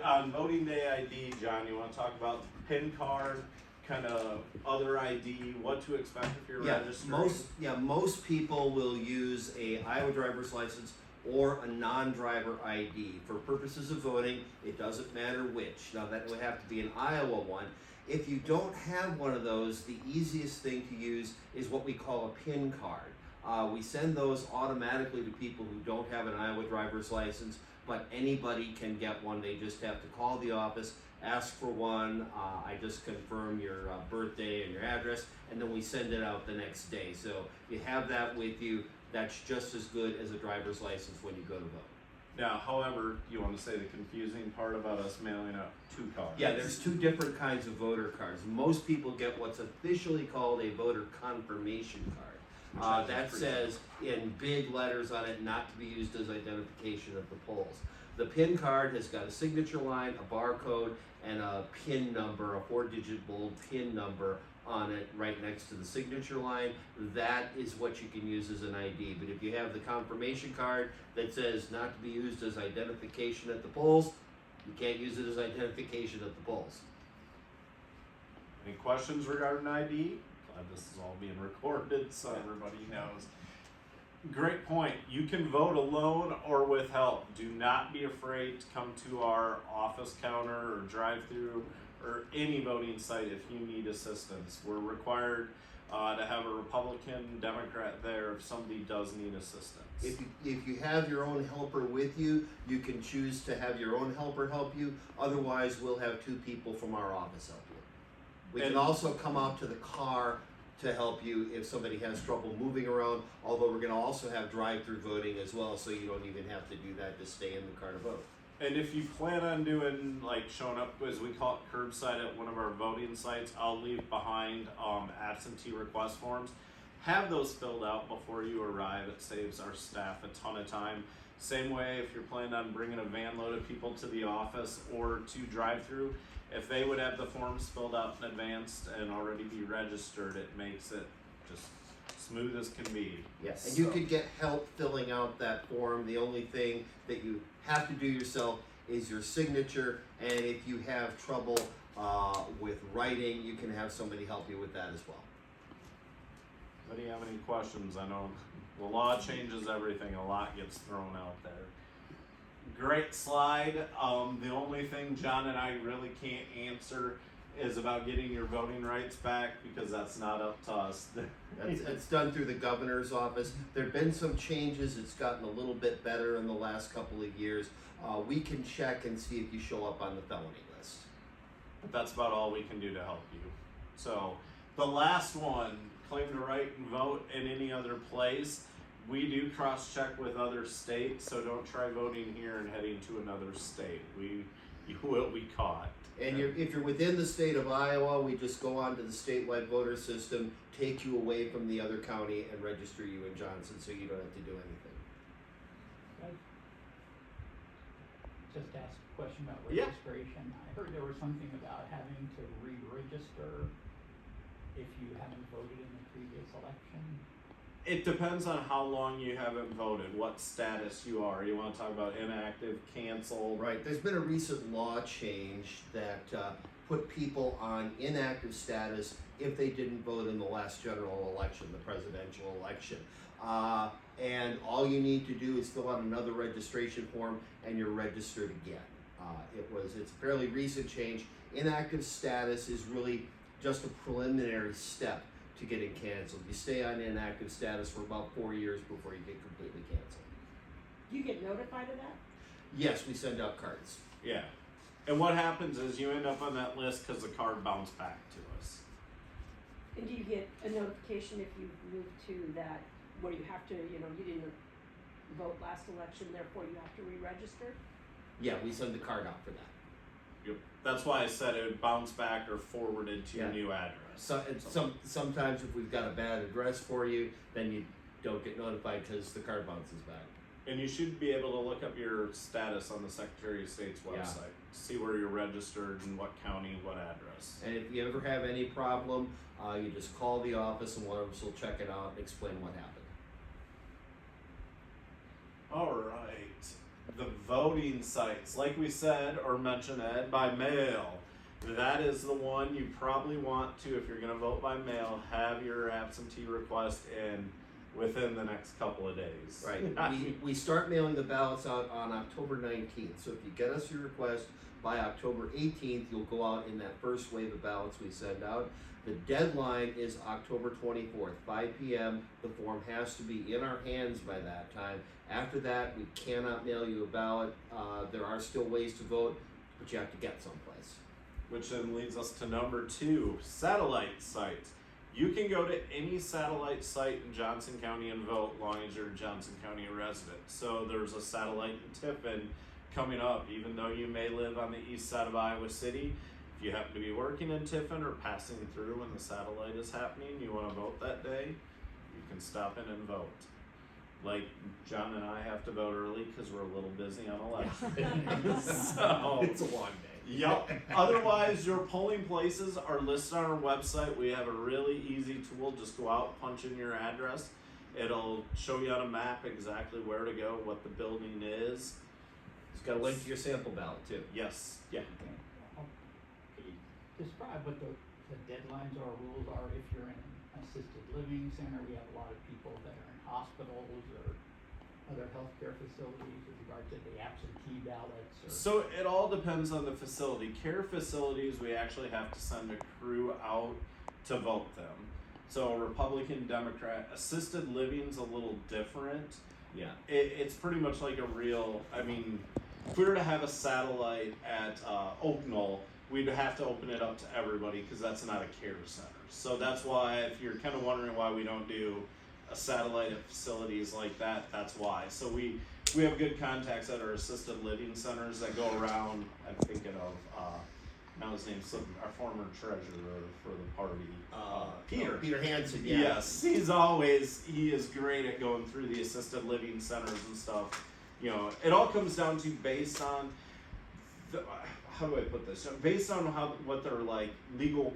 on voting day ID, John, you want to talk about PIN card, kind of other ID, what to expect if you're registering? Most people will use a Iowa driver's license or a non-driver ID. For purposes of voting, it doesn't matter which. Now that would have to be an Iowa one. If you don't have one of those, the easiest thing to use is what we call a PIN card. We send those automatically to people who don't have an Iowa driver's license, but anybody can get one. They just have to call the office, ask for one. I just confirm your birthday and your address, and then we send it out the next day. So you have that with you. That's just as good as a driver's license when you go to vote. Now, however, you want to say the confusing part about us mailing out 2 cards. Yeah, there's 2 different kinds of voter cards. Most people get what's officially called a voter confirmation card. That says in big letters on it, not to be used as identification at the polls. The PIN card has got a signature line, a barcode, and a PIN number, a 4-digit bold PIN number on it right next to the signature line. That is what you can use as an ID. But if you have the confirmation card that says not to be used as identification at the polls, you can't use it as identification at the polls. Any questions regarding ID? Glad this is all being recorded so everybody knows. Great point. You can vote alone or with help. Do not be afraid to come to our office counter or drive-through or any voting site if you need assistance. We're required to have a Republican, Democrat there if somebody does need assistance. If you have your own helper with you, you can choose to have your own helper help you. Otherwise, we'll have 2 people from our office help you. We can also come out to the car to help you if somebody has trouble moving around, although we're going to also have drive-through voting as well, so you don't even have to do that to stay in the car to vote. And if you plan on doing, like, showing up, as we call it, curbside at one of our voting sites, I'll leave behind absentee request forms. Have those filled out before you arrive. It saves our staff a ton of time. Same way if you're planning on bringing a van load of people to the office or to drive-through, if they would have the forms filled out in advance and already be registered, it makes it just smooth as can be. Yes, and you could get help filling out that form. The only thing that you have to do yourself is your signature, and if you have trouble with writing, you can have somebody help you with that as well. Do you have any questions? I know the law changes everything. A lot gets thrown out there. Great slide. The only thing John and I really can't answer is about getting your voting rights back, because that's not up to us. It's done through the governor's office. There have been some changes. It's gotten a little bit better in the last couple of years. We can check and see if you show up on the felony list. But that's about all we can do to help you. So the last one, claim to right and vote in any other place. We do cross-check with other states, so don't try voting here and heading to another state. You will be caught. And if you're within the state of Iowa, we just go onto the statewide voter system, take you away from the other county, and register you in Johnson, so you don't have to do anything. Just ask a question about registration. I heard there was something about having to re-register if you haven't voted in the previous election. It depends on how long you haven't voted, what status you are. You want to talk about inactive, canceled? Right. There's been a recent law change that put people on inactive status if they didn't vote in the last general election, the presidential election. And all you need to do is fill out another registration form and you're registered again. It's a fairly recent change. Inactive status is really just a preliminary step to getting canceled. You stay on inactive status for about 4 years before you get completely canceled. Do you get notified of that? Yes, we send out cards. Yeah. And what happens is you end up on that list because the card bounced back to us. And do you get a notification if you move to that, where you have to, you didn't vote last election, therefore you have to re-register? Yeah, we send the card out for that. Yep. That's why I said it would bounce back or forwarded to your new address. Sometimes if we've got a bad address for you, then you don't get notified because the card bounces back. And you should be able to look up your status on the Secretary of State's website. See where you're registered and what county, what address. And if you ever have any problem, you just call the office and one of us will check it out and explain what happened. All right. the voting sites, like we said or mentioned, Ed, by mail. That is the one you probably want to, if you're going to vote by mail, have your absentee request in within the next couple of days. Right. We start mailing the ballots out on October 19th. So if you get us your request by October 18th, you'll go out in that first wave of ballots we send out. The deadline is October 24th, 5 p.m. The form has to be in our hands by that time. After that, we cannot mail you a ballot. There are still ways to vote, but you have to get someplace. Which then leads us to number 2, satellite sites. You can go to any satellite site in Johnson County and vote, long as you're a Johnson County resident. So there's a satellite in Tiffin coming up, even though you may live on the east side of Iowa City. If you happen to be working in Tiffin or passing through when the satellite is happening, you want to vote that day, you can stop in and vote. Like John and I have to vote early because we're a little busy on election. So It's a long day. Yep. Otherwise, your polling places are listed on our website. We have a really easy tool. Just go out, punch in your address. It'll show you on a map exactly where to go, what the building is. It's got a link to your sample ballot too. Yes. Yeah. Okay. Can you describe what the deadlines or rules are if you're in an assisted living center? We have a lot of people that are in hospitals or other healthcare facilities with regard to the absentee ballots. Or So it all depends on the facility. Care facilities, we actually have to send a crew out to vote them. So Republican, Democrat, assisted living's a little different. Yeah. It's pretty much like a real, I mean, if we were to have a satellite at Oak Knoll, we'd have to open it up to everybody because that's not a care center. So that's why, if you're kind of wondering why we don't do a satellite at facilities like that, that's why. So we have good contacts at our assisted living centers that go around. I'm thinking of, now his name's slipping, our former treasurer for the party, Peter. Peter Hansen, yeah. Yes, he is great at going through the assisted living centers and stuff. You know, it all comes down to based on, how do I put this? Based on what their like legal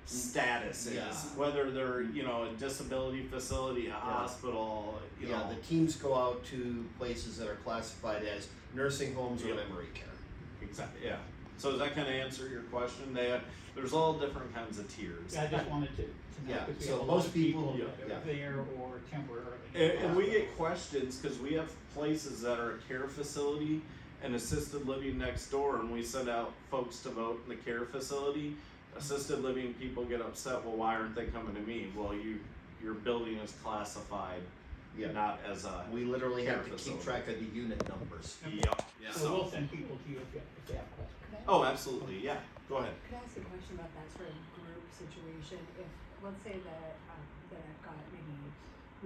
status is, Yeah. whether they're, you know, a disability facility, a hospital, you know. The teams go out to places that are classified as nursing homes or Yep. memory care. Exactly, yeah. So does that kind of answer your question? There's all different kinds of tiers. I just wanted to know, Yeah, because we so have a lot most of people- people yeah. that are there or temporarily. And we get questions because we have places that are a care facility and assisted living next door, and we send out folks to vote in the care facility. Assisted living people get upset, well, why aren't they coming to me? Well, your building is classified Yeah. not as a We literally care have to keep facility. track of the unit numbers. Yep. Yeah. So we'll send people to you if they have questions. Oh, absolutely. Yeah. Go ahead. Could I ask a question about that sort of group situation? If, let's say that, that I've got maybe,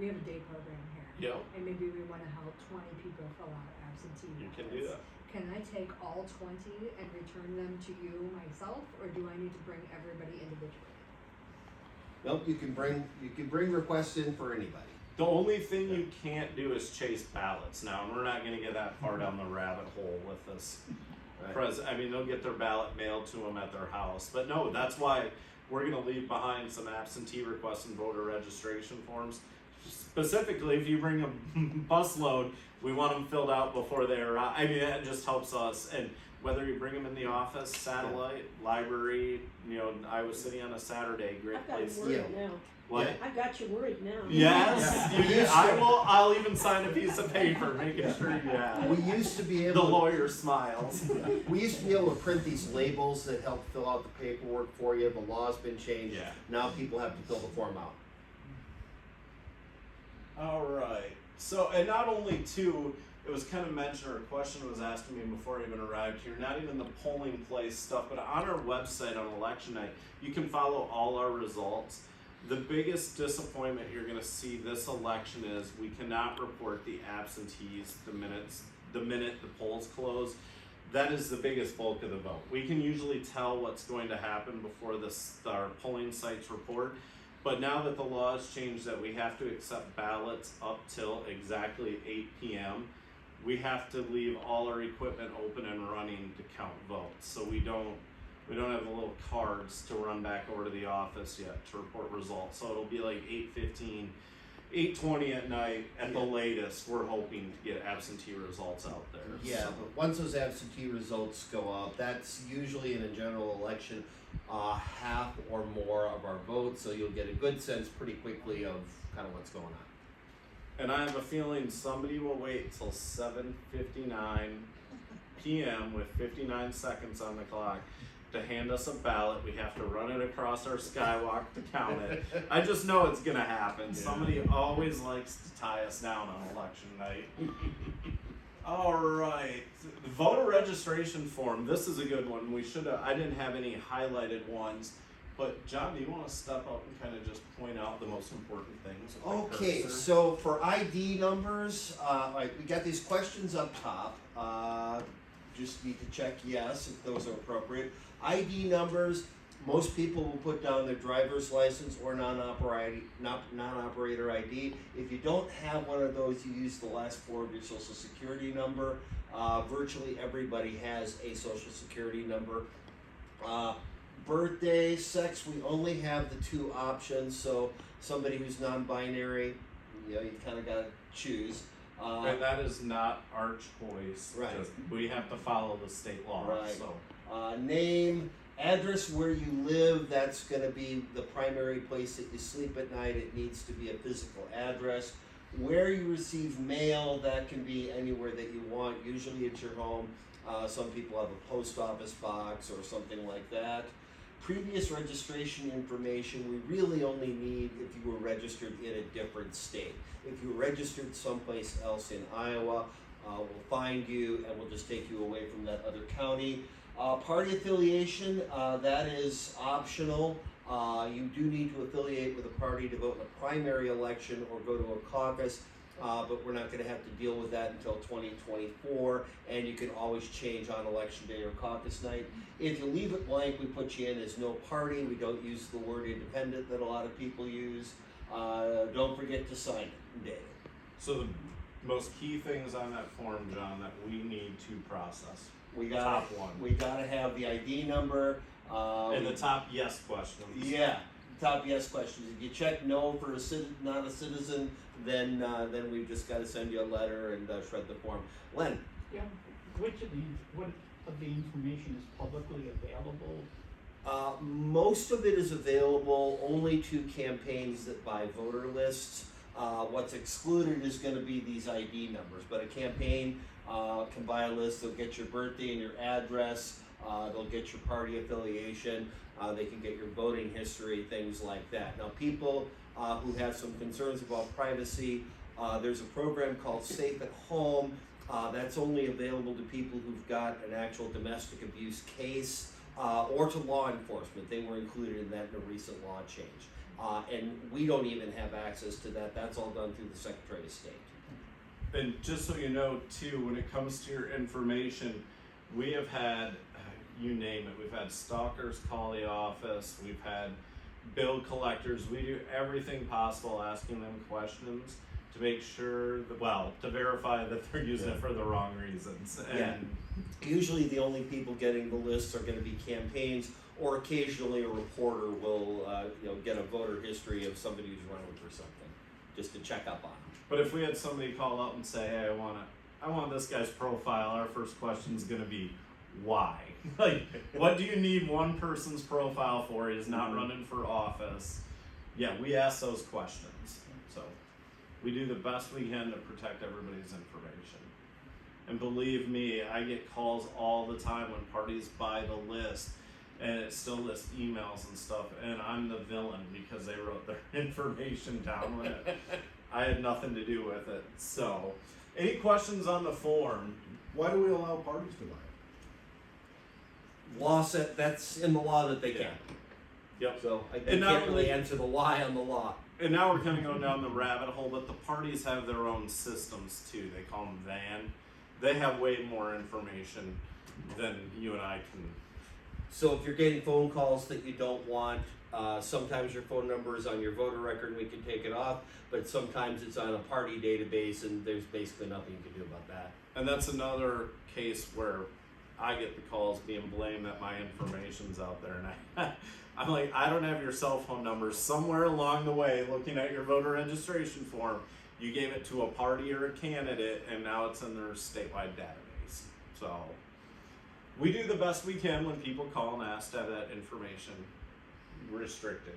we have a day program here. Yep. And maybe we wanna help 20 people fill out absentee You can do ballots. that. Can I take all 20 and return them to you myself, or do I need to bring everybody individually? Nope, you can bring requests in for anybody. The only thing you can't do is chase ballots now, and we're not going to get that far down the rabbit hole with this. Right. I mean, they'll get their ballot mailed to them at their house, but no, that's why we're going to leave behind some absentee requests and voter registration forms. Specifically, if you bring a busload, we want them filled out before they arrive. I mean, that just helps us. And whether you bring them in the office, satellite, library, you know, Iowa City on a Saturday, great I've got place. you worried now. What? Yeah. I've got you worried now. Yes, Yeah. you did. I'll even sign a piece of paper making sure you have. We used to be The able to, lawyer smiles. we used to be able to print these labels that help fill out the paperwork for you. The law's been changed. Yeah. Now people have to fill the form out. All right. So, and not only too, it was kind of mentioned, or a question was asked to me before I even arrived here, not even the polling place stuff, but on our website on election night, you can follow all our results. The biggest disappointment you're going to see this election is we cannot report the absentees the minute the polls close. That is the biggest bulk of the vote. We can usually tell what's going to happen before our polling sites report. But now that the law has changed that we have to accept ballots up till exactly 8 p.m., we have to leave all our equipment open and running to count votes. So we don't have the little cards to run back over to the office yet to report results. So it'll be like 8:15 8:20 at night at the latest, we're hoping to get absentee results out there. Yeah, so. but once those absentee results go up, that's usually in a general election, half or more of our votes, so you'll get a good sense pretty quickly of kind of what's going on. And I have a feeling somebody will wait till 7:59 p.m. with 59 seconds on the clock to hand us a ballot. We have to run it across our skywalk to count it. I just know it's gonna happen. Yeah. Somebody always likes to tie us down on election night. All right, the voter registration form. This is a good one. I didn't have any highlighted ones, but John, do you want to step up and kind of just point out the most important things? with the Okay, cursor? so for ID numbers, we got these questions up top. Just need to check yes if those are appropriate. ID numbers, most people will put down their driver's license or non-operator ID. If you don't have one of those, you use the last four of your social security number. Virtually everybody has a social security number. Birthday, sex, we only have the two options, so somebody who's non-binary, you kind of gotta choose. And that is not our choice. Right. Just- we have to follow the state law. Right. So. Name, address where you live, that's gonna be the primary place that you sleep at night. It needs to be a physical address. Where you receive mail, that can be anywhere that you want, usually at your home. Some people have a post office box or something like that. Previous registration information, we really only need if you were registered in a different state. If you were registered someplace else in Iowa, we'll find you and we'll just take you away from that other county. Party affiliation, that is optional. You do need to affiliate with a party to vote in a primary election or go to a caucus, but we're not going to have to deal with that until 2024, and you can always change on election day or caucus night. If you leave it blank, we put you in as no party. We don't use the word independent that a lot of people use. Don't forget to sign it, Dave. So the most key things on that form, John, that we need to process. We gotta, Top one. We gotta have the ID number. And the top yes questions. Yeah, top yes questions. If you check no for not a citizen, then we've just got to send you a letter and shred the form. Len, Yeah, what of the information is publicly available? most of it is available only to campaigns that buy voter lists. What's excluded is going to be these ID numbers, but a campaign can buy a list. They'll get your birthday and your address. They'll get your party affiliation. They can get your voting history, things like that. Now, people who have some concerns about privacy, there's a program called Safe at Home. That's only available to people who've got an actual domestic abuse case or to law enforcement. They were included in that in a recent law change. And we don't even have access to that. That's all done through the Secretary of State. And just so you know, too, when it comes to your information, we have had, you name it, we've had stalkers call the office, we've had bill collectors. We do everything possible asking them questions to make sure that, to verify that they're using it for the wrong reasons. And Yeah. Usually the only people getting the lists are going to be campaigns, or occasionally a reporter will get a voter history of somebody who's running for something, just to check up on them. But if we had somebody call up and say, hey, I want this guy's profile, our first question is gonna be, why? Like, what do you need one person's profile for? He's not running for office. Yeah, we ask those questions. So we do the best we can to protect everybody's information. And believe me, I get calls all the time when parties buy the list and it still lists emails and stuff, and I'm the villain because they wrote their information down when I had nothing to do with it. So, any questions on the form? Why do we allow parties to buy it? Law said that's in the law that they can. Yep. So I And not can't really only- answer the why on the law. And now we're kind of going down the rabbit hole, but the parties have their own systems too. They call them VAN. They have way more information than you and I can. So if you're getting phone calls that you don't want, sometimes your phone number is on your voter record and we can take it off, but sometimes it's on a party database and there's basically nothing you can do about that. And that's another case where I get the calls being blamed that my information's out there, and I'm like, I don't have your cell phone number. Somewhere along the way, looking at your voter registration form, you gave it to a party or a candidate, and now it's in their statewide database. So we do the best we can when people call and ask to have that information restricted.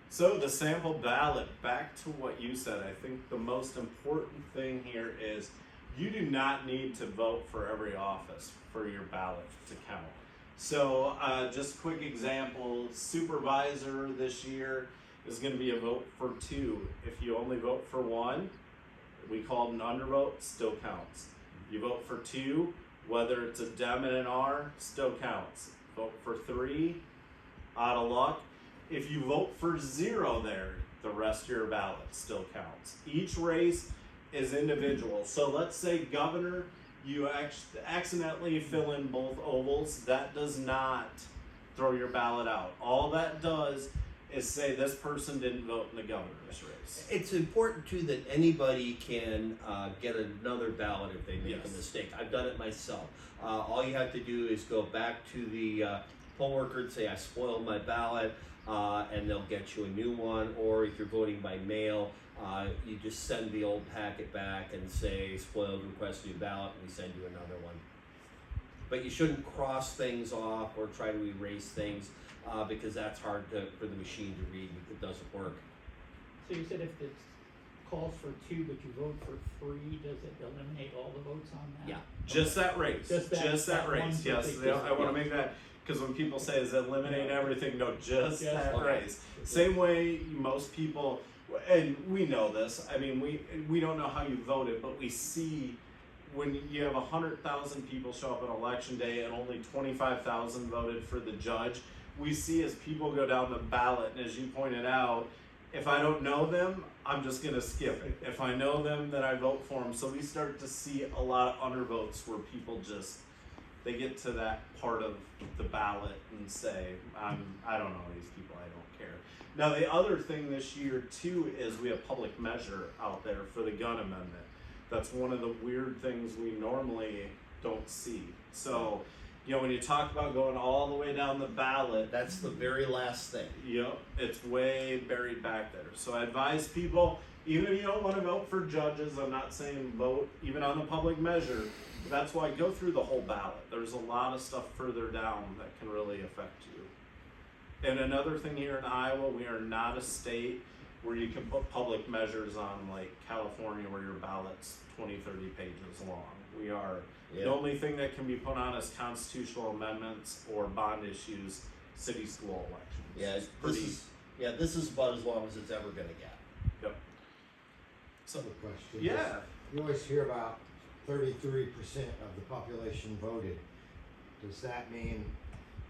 So the sample ballot, back to what you said, I think the most important thing here is you do not need to vote for every office for your ballot to count. So just quick example, supervisor this year is going to be a vote for 2. If you only vote for 1, we call it an undervote, still counts. You vote for 2, whether it's a Dem and an R, still counts. Vote for 3, out of luck. If you vote for 0 there, the rest of your ballot still counts. Each race is individual. So let's say governor, you accidentally fill in both ovals. That does not throw your ballot out. All that does is say this person didn't vote in the governor's race. It's important too that anybody can get another ballot if they make Yes. a mistake. I've done it myself. All you have to do is go back to the poll worker and say, I spoiled my ballot, and they'll get you a new one. Or if you're voting by mail, you just send the old packet back and say, spoiled, request a new ballot, and we send you another one. But you shouldn't cross things off or try to erase things, because that's hard for the machine to read if it doesn't work. So you said if it calls for 2 but you vote for 3, does it eliminate all the votes on that? Yeah. Just that race. Just that one race. Yes, particular- I want to make that, because when people say, "Is it eliminate everything?" No, just that okay. race. Same way most people, and we know this. I mean, we don't know how you voted, but we see when you have 100,000 people show up on election day and only 25,000 voted for the judge. We see as people go down the ballot, and as you pointed out, if I don't know them, I'm just gonna skip it. If I know them, then I vote for them. So we start to see a lot of undervotes where people just, they get to that part of the ballot and say, I don't know these people, I don't care. Now the other thing this year too is we have public measure out there for the gun amendment. That's one of the weird things we normally don't see. So, when you talk about going all the way down the ballot, That's the very last thing. yep, it's way buried back there. So I advise people, even if you don't want to vote for judges, I'm not saying vote even on the public measure. That's why go through the whole ballot. There's a lot of stuff further down that can really affect you. And another thing here in Iowa, we are not a state where you can put public measures on like California where your ballot's 20, 30 pages long. We are, Yeah. the only thing that can be put on is constitutional amendments or bond issues, city school elections. Yeah, It's pretty, this is about as long as it's ever gonna get. yep. So the question. Yeah, You always hear about 33% of the population voted. Does that mean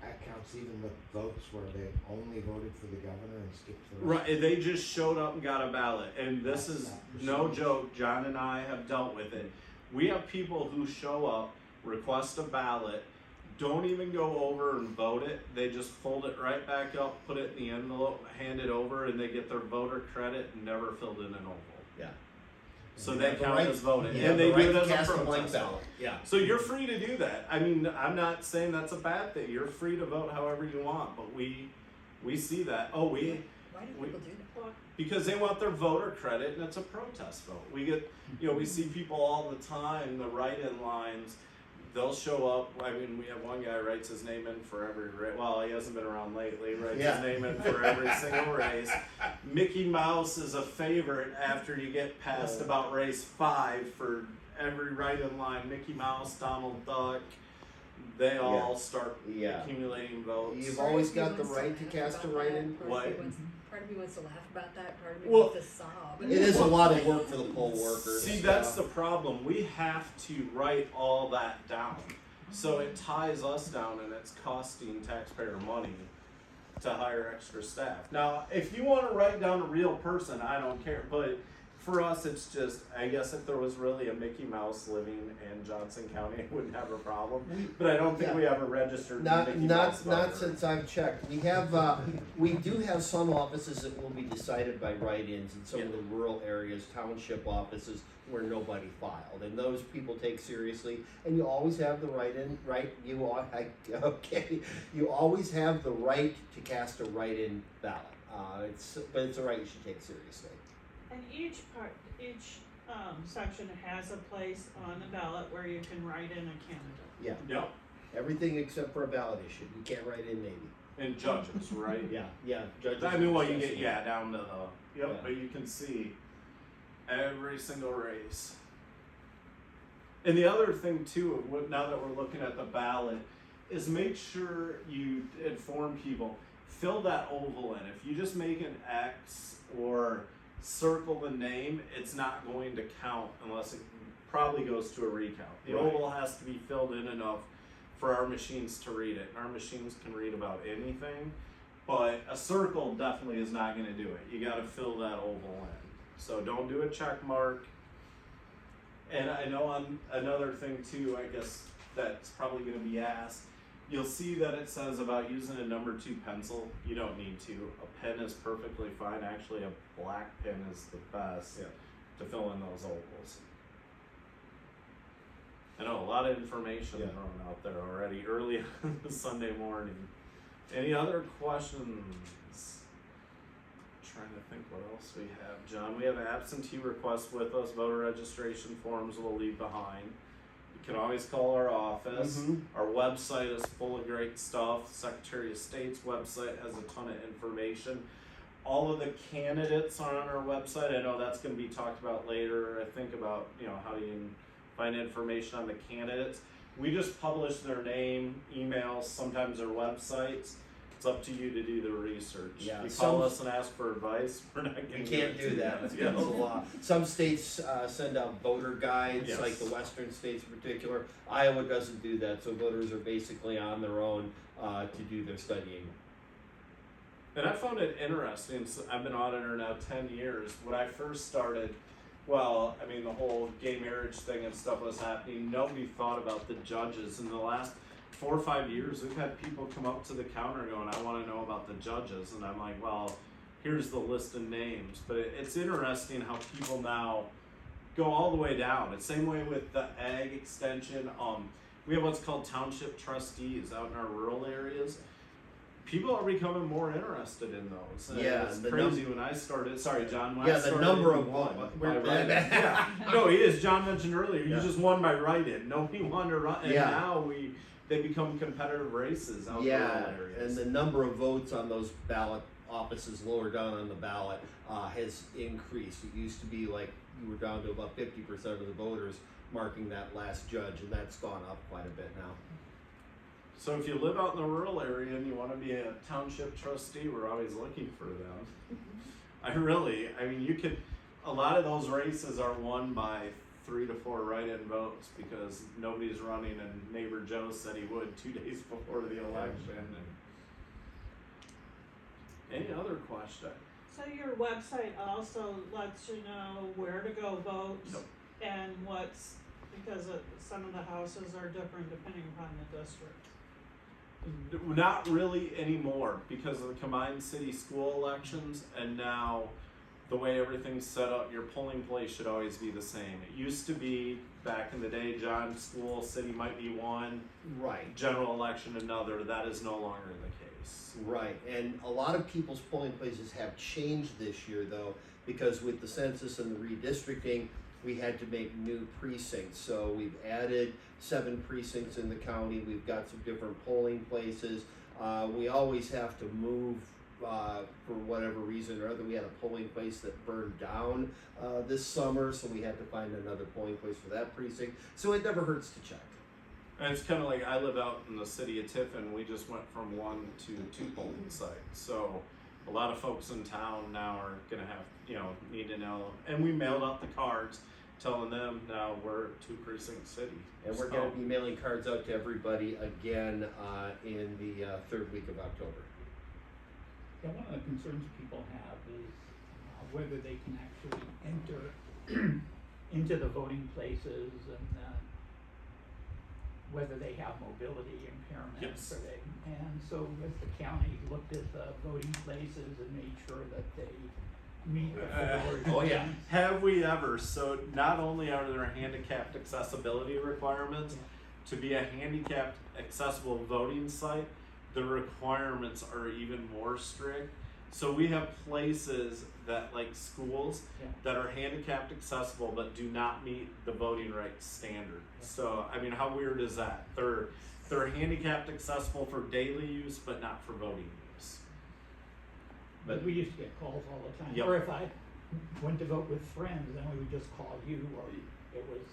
that counts even the votes where they only voted for the governor and skipped the rest? right, they just showed up and got a ballot, and this That's is not no percentage. joke, John and I have dealt with it. We have people who show up, request a ballot, don't even go over and vote it, they just fold it right back up, put it in the envelope, hand it over, and they get their voter credit and never filled in an oval. Yeah. So You they have the count right- as voted, You and have they the right do it to as a cast a blank protest ballot. vote. Yeah. So you're free to do that. I mean, I'm not saying that's a bad thing. You're free to vote however you want, but we see that. Oh, Why do we- people do that? because they want their voter credit, and it's a protest vote. We get, we see people all the time, the write-in lines. They'll show up. I mean, we have one guy writes his name in for every race. Well, he hasn't been around lately. Writes Yeah. his name in for every single race. Mickey Mouse is a favorite after you get past about race 5 for every write-in line. Mickey Mouse, Donald Duck, they all start Yeah. accumulating votes. You've always got the right to cast a write-in. What? Part of me wants to laugh about that, part of me Well, wants to sob. It is a lot of work for the poll workers. See, that's the problem. We have to write all that down. So it ties us down and it's costing taxpayer money to hire extra staff. Now, if you want to write down a real person, I don't care. But For us, it's just, I guess if there was really a Mickey Mouse living in Johnson County, I wouldn't have a problem. But I don't think Yeah. we have a registered Not, Mickey Mouse not voter. since I've checked. We have, we do have some offices that will be decided by write-ins in some of Yeah. the rural areas, township offices where nobody filed, and those people take seriously. And you always have the you always have the right to cast a write-in ballot. But it's a right you should take seriously. And each section has a place on the ballot where you can write in a candidate. Yeah, Yep, everything except for a ballot issue. You can't write in maybe. and judges, right? Yeah, judges. I mean, well, you get, down to the, Yeah. but you can see every single race. And the other thing too, of what, now that we're looking at the ballot, is make sure you inform people, fill that oval in. If you just make an X or circle the name, it's not going to count unless it probably goes to a recount. The Right. oval has to be filled in enough for our machines to read it. And our machines can read about anything, but a circle definitely is not going to do it. You got to fill that oval in. So don't do a check mark. And I know on another thing too, I guess that's probably going to be asked. You'll see that it says about using a number 2 pencil. You don't need to. A pen is perfectly fine. Actually, a black pen is the best to fill in those ovals. I know a lot of information thrown out there already early on the Sunday morning. Any other questions? Trying to think what else we have, John. We have absentee requests with us. Voter registration forms we'll leave behind. You can always call our office. Mhm. Our website is full of great stuff. Secretary of State's website has a ton of information. All of the candidates are on our website. I know that's going to be talked about later. I think about, how you can find information on the candidates. We just publish their name, emails, sometimes their websites. It's up to you to do the research. Yeah, If you call some- us and ask for advice, we're not going to You can't do that. It's against the law. Some states send out voter guides, Yes. like the western states in particular. Iowa doesn't do that, so voters are basically on their own to do their studying. And I found it interesting. So I've been auditor now 10 years. When I first started, the whole gay marriage thing and stuff was happening. Nobody thought about the judges. In the last 4 or 5 years, we've had people come up to the counter going, I want to know about the judges. And I'm like, well, here's the list of names. But it's interesting how people now go all the way down. It's the same way with the ag extension. We have what's called township trustees out in our rural areas. People are becoming more interested in those. And Yeah, it's the crazy when I started. Sorry, John. When I Yeah, the started, number of one. by write-in. Yeah, no, he is. John mentioned earlier. You Yeah. just won by write-in. Nobody wanted to run, and Yeah. now they become competitive races out in Yeah, rural areas. and the number of votes on those ballot offices lower down on the ballot has increased. It used to be like you were down to about 50% of the voters marking that last judge, and that's gone up quite a bit now. So if you live out in the rural area and you want to be a township trustee, we're always looking for them. A lot of those races are won by 3 to 4 write-in votes because nobody's running and neighbor Joe said he would 2 days before the election. Any other question? So your website also lets you know where to go vote Yep. and because some of the houses are different depending upon the district. Not really anymore because of the combined city school elections, and now the way everything's set up, your polling place should always be the same. It used to be back in the day, John, school, city might be one, Right. general election another. That is no longer the case. Right, and a lot of people's polling places have changed this year though, because with the census and the redistricting, we had to make new precincts. So we've added 7 precincts in the county. We've got some different polling places. We always have to move for whatever reason or other. We had a polling place that burned down this summer, so we had to find another polling place for that precinct. So it never hurts to check. And it's kind of like I live out in the city of Tiffin. We just went from 1 to 2 polling sites. So a lot of folks in town now are going to have, need to know. And we mailed out the cards telling them now we're 2 precinct city. And we're going to be mailing cards out to everybody again in the 3rd week of October. Yeah, one of the concerns people have is whether they can actually enter into the voting places and, whether they have mobility impairments Yes. or they, and so as the county looked at the voting places and made sure that they meet the four oh, yeah. Have we ever? So not only are there handicapped accessibility requirements, to be a handicapped accessible voting site, the requirements are even more strict. So we have places that, like schools, Yeah. that are handicapped accessible but do not meet the voting rights standard. Yeah. So I mean, how weird is that? They're handicapped accessible for daily use but not for voting use. But we used to get calls all the time. Yep. Or if I went to vote with friends, then we would just call you, or it was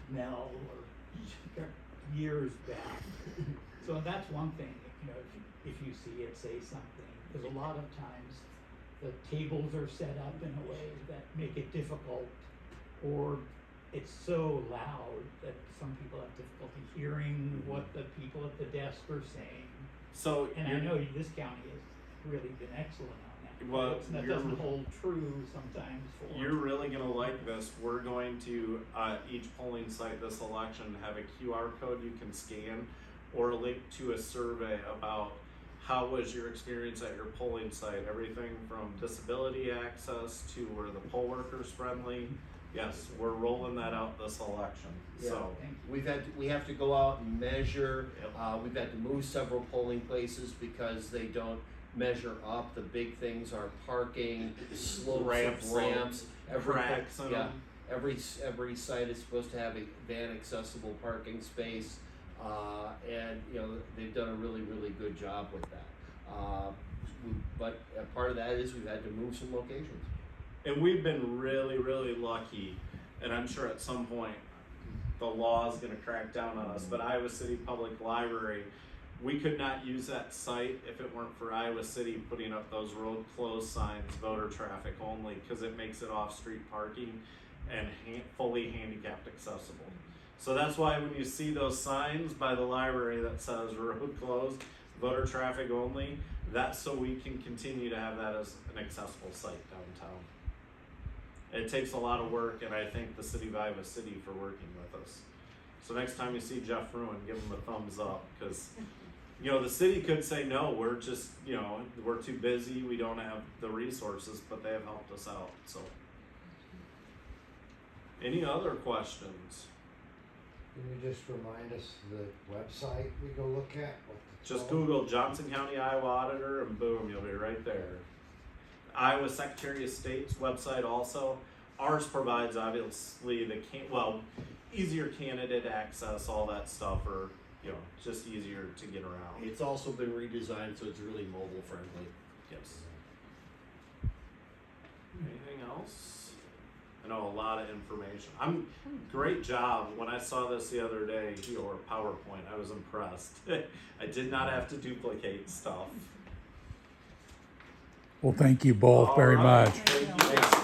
Mel, or years back. So that's one thing, you know, if you see it, say something, because a lot of times the tables are set up in a way that make it difficult, or it's so loud that some people have difficulty hearing what the people at the desk are saying. So And I you're- know this county has really been excellent on that. Well, That you're- doesn't hold true sometimes for. You're really gonna like this. We're going to, each polling site this election have a QR code you can scan or a link to a survey about how was your experience at your polling site, everything from disability access to were the poll workers friendly. Yes, we're rolling that out this election, so. Thank you. We have to go out and measure, Yep. we've had to move several polling places because they don't measure up. The big things are parking, slopes Ramps, of ramps, every, cracks in yeah, them. every site is supposed to have a van accessible parking space. And, you know, they've done a really, really good job with that. But a part of that is we've had to move some locations. And we've been really, really lucky, and I'm sure at some point the law is gonna crack down on us, but Iowa City Public Library, we could not use that site if it weren't for Iowa City putting up those road closed signs, voter traffic only, cause it makes it off-street parking and fully handicapped accessible. So that's why when you see those signs by the library that says road closed, voter traffic only, that's so we can continue to have that as an accessible site downtown. It takes a lot of work, and I thank the city of Iowa City for working with us. So next time you see Jeff Ruin, give him a thumbs up, cause you know, the city could say, no, we're just, you know, we're too busy, we don't have the resources, but they have helped us out, so. Any other questions? Can you just remind us the website we go look at? What it's Just called? Google Johnson County Iowa Auditor and boom, you'll be right there. Iowa Secretary of State's website also. Ours provides obviously the easier candidate access, all that stuff, or you know, just easier to get around. It's also been redesigned so it's really mobile friendly. Yes. Anything else? I know a lot of information. Great job. When I saw this the other day, your PowerPoint, I was impressed. I did not have to duplicate stuff. Well, thank you both All very right. much. Thank you.